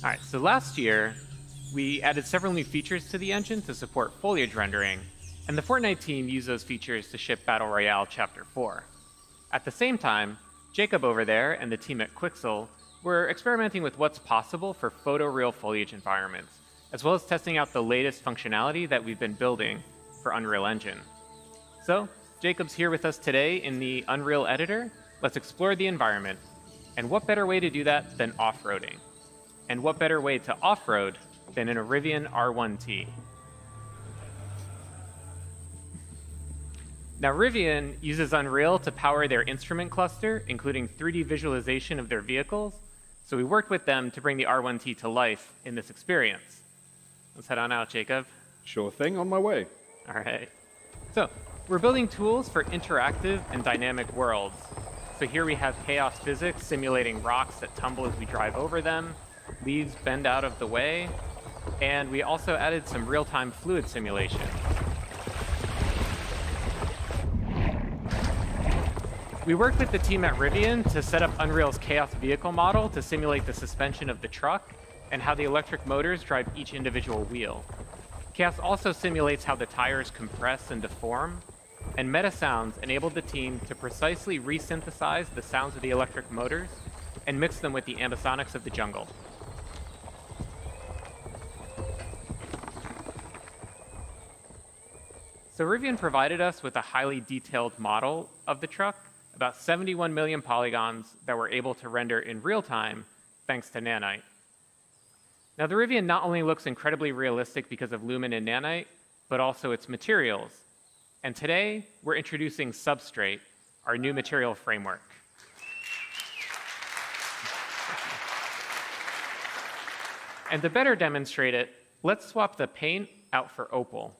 All right, so last year, we added several new features to the engine to support foliage rendering, and the Fortnite team used those features to ship Battle Royale Chapter 4. At the same time, Jacob over there and the team at Quixel were experimenting with what's possible for photoreal foliage environments, as well as testing out the latest functionality that we've been building for Unreal Engine. So, Jacob's here with us today in the Unreal Editor. Let's explore the environment. And what better way to do that than off-roading? And what better way to off-road than in a Rivian R1T? Now, Rivian uses Unreal to power their instrument cluster, including 3D visualization of their vehicles. So we worked with them to bring the R1T to life in this experience. Let's head on out, Jacob. Sure thing, on my way. All right. So we're building tools for interactive and dynamic worlds. So here we have chaos physics simulating rocks that tumble as we drive over them, leaves bend out of the way, and we also added some real-time fluid simulation. We worked with the team at Rivian to set up Unreal's chaos vehicle model to simulate the suspension of the truck and how the electric motors drive each individual wheel. Chaos also simulates how the tires compress and deform, and Meta Sounds enabled the team to precisely resynthesize the sounds of the electric motors and mix them with the ambisonics of the jungle. So Rivian provided us with a highly detailed model of the truck, about 71 million polygons that were able to render in real time thanks to Nanite. Now, the Rivian not only looks incredibly realistic because of Lumen and Nanite, but also its materials. And today, we're introducing Substrate, our new material framework. And to better demonstrate it, let's swap the paint out for opal.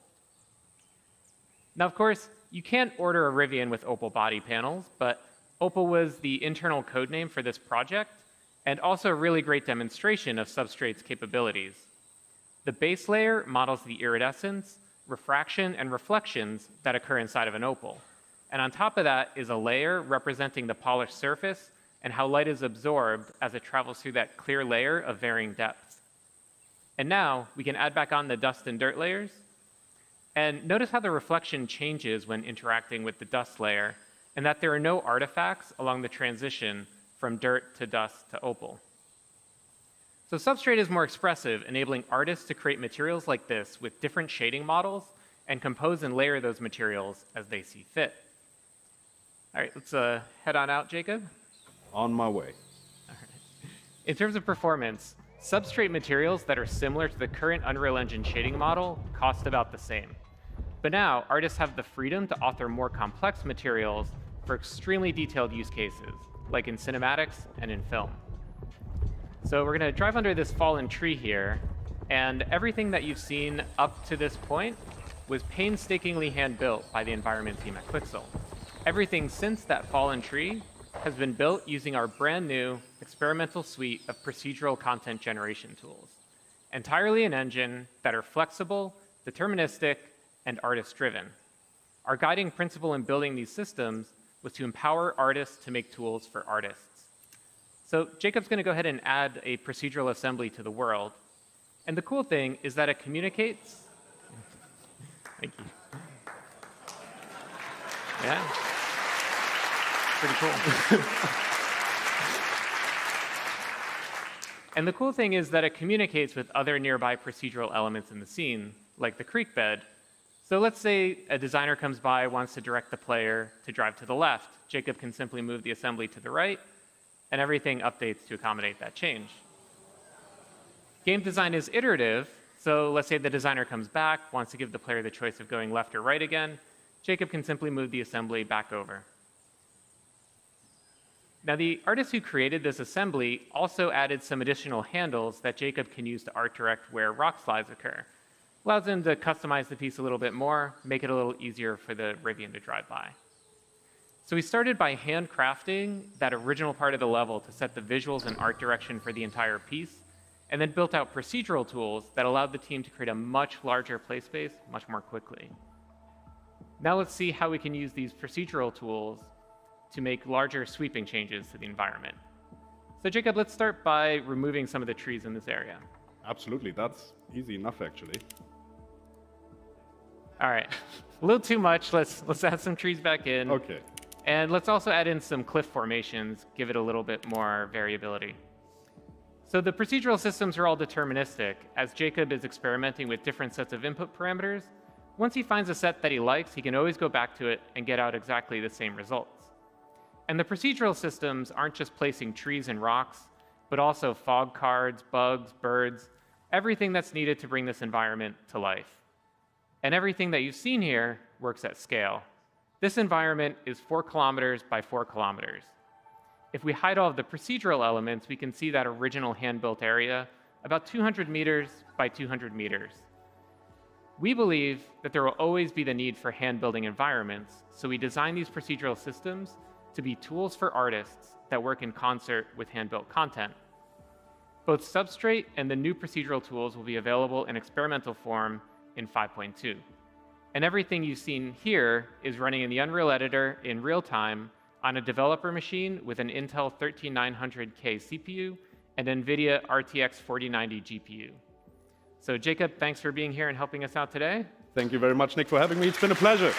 Now, of course, you can't order a Rivian with opal body panels, but opal was the internal code name for this project, and also a really great demonstration of Substrate's capabilities. The base layer models the iridescence, refraction, and reflections that occur inside of an opal. And on top of that is a layer representing the polished surface and how light is absorbed as it travels through that clear layer of varying depths. And now we can add back on the dust and dirt layers. And notice how the reflection changes when interacting with the dust layer, and that there are no artifacts along the transition from dirt to dust to opal. So Substrate is more expressive, enabling artists to create materials like this with different shading models and compose and layer those materials as they see fit. All right, let's head on out, Jacob. On my way. All right. In terms of performance, Substrate materials that are similar to the current Unreal Engine shading model cost about the same. But now, artists have the freedom to author more complex materials for extremely detailed use cases, like in cinematics and in film. So we're going to drive under this fallen tree here, and everything that you've seen up to this point was painstakingly hand-built by the environment team at Quixel. Everything since that fallen tree has been built using our brand new experimental suite of procedural content generation tools, entirely in engine that are flexible, deterministic, and artist-driven. Our guiding principle in building these systems was to empower artists to make tools for artists. So Jacob's going to go ahead and add a procedural assembly to the world. And the cool thing is that it communicates. Thank you. Yeah. Pretty cool. And the cool thing is that it communicates with other nearby procedural elements in the scene, like the creek bed. So let's say a designer comes by, wants to direct the player to drive to the left. Jacob can simply move the assembly to the right, and everything updates to accommodate that change. Game design is iterative, so let's say the designer comes back, wants to give the player the choice of going left or right again. Jacob can simply move the assembly back over. Now, the artist who created this assembly also added some additional handles that Jacob can use to art direct where rock slides occur. Allows him to customize the piece a little bit more, make it a little easier for the Rivian to drive by. So we started by handcrafting that original part of the level to set the visuals and art direction for the entire piece, and then built out procedural tools that allowed the team to create a much larger play space much more quickly. Now let's see how we can use these procedural tools to make larger sweeping changes to the environment. So Jacob, let's start by removing some of the trees in this area. Absolutely, that's easy enough actually. All right, a little too much. Let's add some trees back in. Okay. And let's also add in some cliff formations, give it a little bit more variability. So the procedural systems are all deterministic. As Jacob is experimenting with different sets of input parameters, once he finds a set that he likes, he can always go back to it and get out exactly the same results. And the procedural systems aren't just placing trees and rocks, but also fog cards, bugs, birds, everything that's needed to bring this environment to life. And everything that you've seen here works at scale. This environment is 4 kilometers by 4 kilometers. If we hide all of the procedural elements, we can see that original hand-built area about 200 meters by 200 meters. We believe that there will always be the need for hand-building environments, so we design these procedural systems to be tools for artists that work in concert with hand-built content. Both Substrate and the new procedural tools will be available in experimental form in 5.2. And everything you've seen here is running in the Unreal Editor in real time on a developer machine with an Intel 13900K CPU and NVIDIA RTX 4090 GPU. So Jacob, thanks for being here and helping us out today. Thank you very much, Nick, for having me. It's been a pleasure.